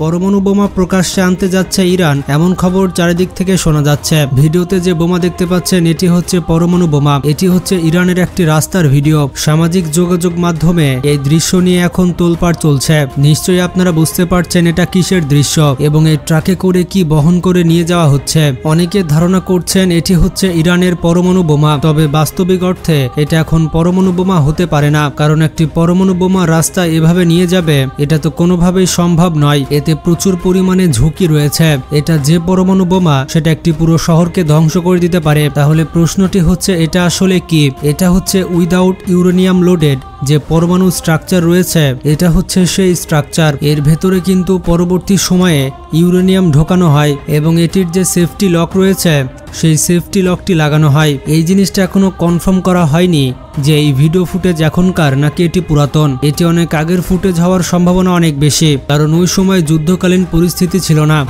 পরমাণু বোমা প্রকাশ্যে আনতে যাচ্ছে ইরান, এমন খবর চারিদিক থেকে শোনা যাচ্ছে। ভিডিওতে যে বোমা দেখতে পাচ্ছেন এটি হচ্ছে পরমাণু বোমা। এটি হচ্ছে ইরানের একটি রাস্তার ভিডিও। সামাজিক যোগাযোগ মাধ্যমে এই দৃশ্য নিয়ে এখন তোলপাড় চলছে। নিশ্চয়ই আপনারা বুঝতে পারছেন এটা কিসের দৃশ্য এবং এই ট্রাকে করে কি বহন করে নিয়ে যাওয়া হচ্ছে। অনেকে ধারণা করছেন এটি হচ্ছে ইরানের পরমাণু বোমা, তবে বাস্তবিক অর্থে এটা এখন পরমাণু বোমা হতে পারে না, কারণ একটি পরমাণু বোমা রাস্তা এভাবে নিয়ে যাবে এটা তো কোনোভাবেই সম্ভব নয়। এতে প্রচুর পরিমাণে ঝুঁকি রয়েছে। এটা যে পরমাণু বোমা সেটা একটি পুরো শহরকে ধ্বংস করে দিতে পারে। তাহলে প্রশ্নটি হচ্ছে এটা আসলে কি? এটা হচ্ছে উইদাউট ইউরেনিয়াম লোডেড যে পরমাণু স্ট্রাকচার রয়েছে, এটা হচ্ছে সেই স্ট্রাকচার। এর ভেতরে কিন্তু পরবর্তী সময়ে ইউরেনিয়াম ঢোকানো হয় এবং এটির যে সেফটি লক রয়েছে সেই সেফটি লকটি লাগানো হয়। এই জিনিসটা এখনো কনফার্ম করা হয়নি যে এই ভিডিও ফুটেজ এখনকার নাকি এটি পুরাতন। এটি অনেক আগের ফুটেজ হওয়ার সম্ভাবনা অনেক বেশি, কারণ ওই সময় যুদ্ধকালীন পরিস্থিতি ছিল না।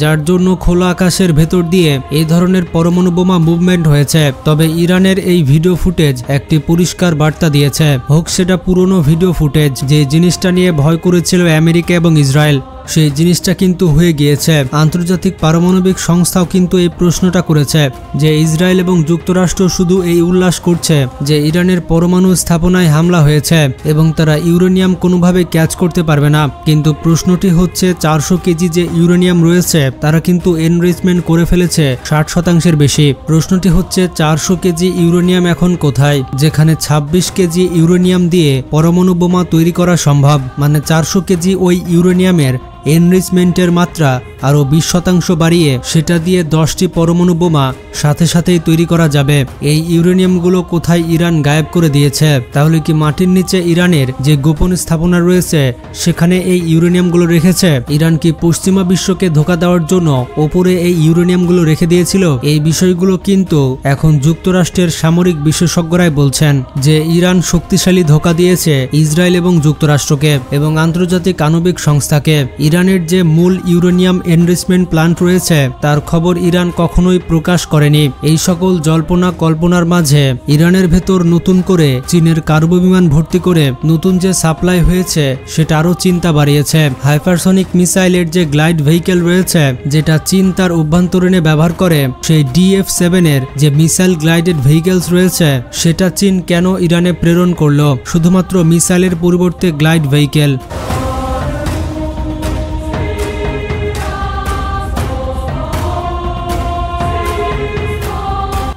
যার জন্য খোলা আকাশের ভেতর দিয়ে এই ধরনের পরমাণু বোমা মুভমেন্ট হয়েছে। তবে ইরানের এই ভিডিও ফুটেজ একটি পরিষ্কার বার্তা দিয়েছে, হোক সেটা পুরনো ভিডিও ফুটেজ। যে জিনিসটা নিয়ে ভয় করেছিল আমেরিকা এবং ইসরায়েল, সেই জিনিসটা কিন্তু হয়ে গিয়েছে। আন্তর্জাতিক পারমাণবিক সংস্থাও কিন্তু এই প্রশ্নটা করেছে যে ইসরায়েল এবং যুক্তরাষ্ট্র শুধু এই উল্লাস করছে যে ইরানের পরমাণু স্থাপনায় হামলা হয়েছে এবং তারা ইউরেনিয়াম কোনোভাবে ক্যাচ করতে পারবে না। কিন্তু প্রশ্নটি হচ্ছে 400 কেজি যে ইউরেনিয়াম রয়েছে তারা কিন্তু এনরিচমেন্ট করে ফেলেছে 60% বেশি। প্রশ্নটি হচ্ছে 400 কেজি ইউরেনিয়াম এখন কোথায়, যেখানে 26 কেজি ইউরেনিয়াম দিয়ে পরমাণু বোমা তৈরি করা সম্ভব। মানে 400 কেজি ওই ইউরেনিয়ামের এনরিচমেন্টের মাত্রা আরও 20% বাড়িয়ে সেটা দিয়ে 10টি পরমাণু বোমা সাথে সাথেই তৈরি করা যাবে। এই ইউরেনিয়ামগুলো কোথায় ইরান গায়েব করে দিয়েছে? তাহলে কি মাটির নিচে ইরানের যে গোপন স্থাপনা রয়েছে সেখানে এই ইউরেনিয়ামগুলো রেখেছে? ইরান কি পশ্চিমা বিশ্বকে ধোঁকা দেওয়ার জন্য ওপরে এই ইউরেনিয়ামগুলো রেখে দিয়েছিল? এই বিষয়গুলো কিন্তু এখন যুক্তরাষ্ট্রের সামরিক বিশেষজ্ঞরাই বলছেন যে ইরান শক্তিশালী ধোঁকা দিয়েছে ইসরায়েল এবং যুক্তরাষ্ট্রকে এবং আন্তর্জাতিক আণবিক সংস্থাকে। ইরানের যে মূল ইউরেনিয়াম এনরিচমেন্ট প্ল্যান্ট রয়েছে তার খবর ইরান কখনোই প্রকাশ করেনি। এই সকল জল্পনা কল্পনার মাঝে ইরানের ভেতর নতুন করে চীনের কার্গো বিমান ভর্তি করে নতুন যে সাপ্লাই হয়েছে সেটা আরও চিন্তা বাড়িয়েছে। হাইপারসনিক মিসাইলের যে গ্লাইড ভেহিকেল রয়েছে যেটা চীন তার অভ্যন্তরীণে ব্যবহার করে, সেই DF-7 এর যে মিসাইল গ্লাইডেড ভেহিকেলস রয়েছে সেটা চীন কেন ইরানে প্রেরণ করলো শুধুমাত্র মিসাইলের পরিবর্তে গ্লাইড ভেহিকেল?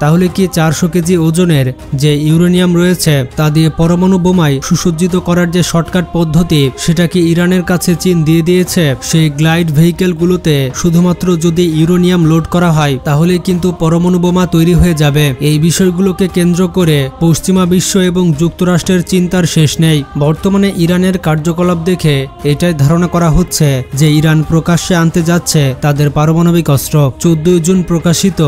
তাহলে কি 400 কেজি ওজনের যে ইউরেনিয়াম রয়েছে তা দিয়ে পরমাণু বোমায় সুসজ্জিত করার যে শর্টকাট পদ্ধতি সেটা কি ইরানের কাছে চীন দিয়ে দিয়েছে? সেই গ্লাইড ভেহিকেলগুলোতে শুধুমাত্র যদি ইউরেনিয়াম লোড করা হয় তাহলে কিন্তু পরমাণু বোমা তৈরি হয়ে যাবে। এই বিষয়গুলোকে কেন্দ্র করে পশ্চিমা বিশ্ব এবং যুক্তরাষ্ট্রের চিন্তার শেষ নেই। বর্তমানে ইরানের কার্যকলাপ দেখে এটাই ধারণা করা হচ্ছে যে ইরান প্রকাশ্যে আনতে যাচ্ছে তাদের পারমাণবিক অস্ত্র। 14 জুন প্রকাশিত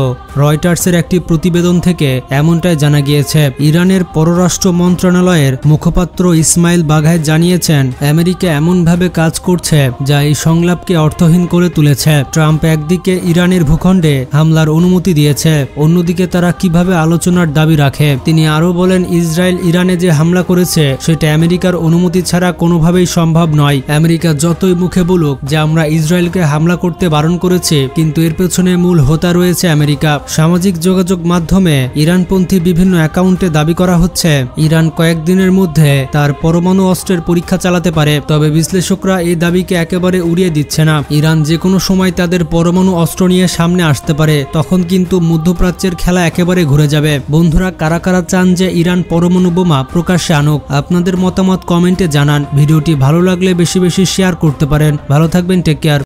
রয়টার্সের একটি প্রতিবেদন থেকে এমনটাই জানা গিয়েছে। ইরানের পররাষ্ট্র মন্ত্রণালয়ের মুখপাত্র ইসমাইল বাঘাই জানিয়েছেন আমেরিকা এমনভাবে কাজ করছে যা এই সংলাপকে অর্থহীন করে তুলেছে। ট্রাম্প একদিকে ইরানের ভূখণ্ডে হামলার অনুমতি দিয়েছে, অন্যদিকে তারা কিভাবে আলোচনার দাবি রাখে। তিনি আরও বলেন ইসরায়েল ইরানে যে হামলা করেছে সেটা আমেরিকার অনুমতি ছাড়া কোনোভাবেই সম্ভব নয়। আমেরিকা যতই মুখে বলুক যে আমরা ইসরায়েলকে হামলা করতে বারণ করেছি, কিন্তু এর পেছনে মূল হোতা রয়েছে আমেরিকা। সামাজিক যোগাযোগ মাধ্যমে ইরানপন্থী বিভিন্ন অ্যাকাউন্টে দাবি করা হচ্ছে ইরান কয়েকদিনের মধ্যে তার পরমাণু অস্ত্রের পরীক্ষা চালাতে পারে। তবে বিশ্লেষকরা এই দাবিকে একেবারে উড়িয়ে দিচ্ছে না। ইরান যে কোনো সময় তাদের পরমাণু অস্ত্র নিয়ে সামনে আসতে পারে, তখন কিন্তু মধ্যপ্রাচ্যের খেলা একেবারে ঘুরে যাবে। বন্ধুরা, কারা কারা চান যে ইরান পরমাণু বোমা প্রকাশ্যে আনুক? আপনাদের মতামত কমেন্টে জানান। ভিডিওটি ভালো লাগলে বেশি বেশি শেয়ার করতে পারেন। ভালো থাকবেন, টেক কেয়ার।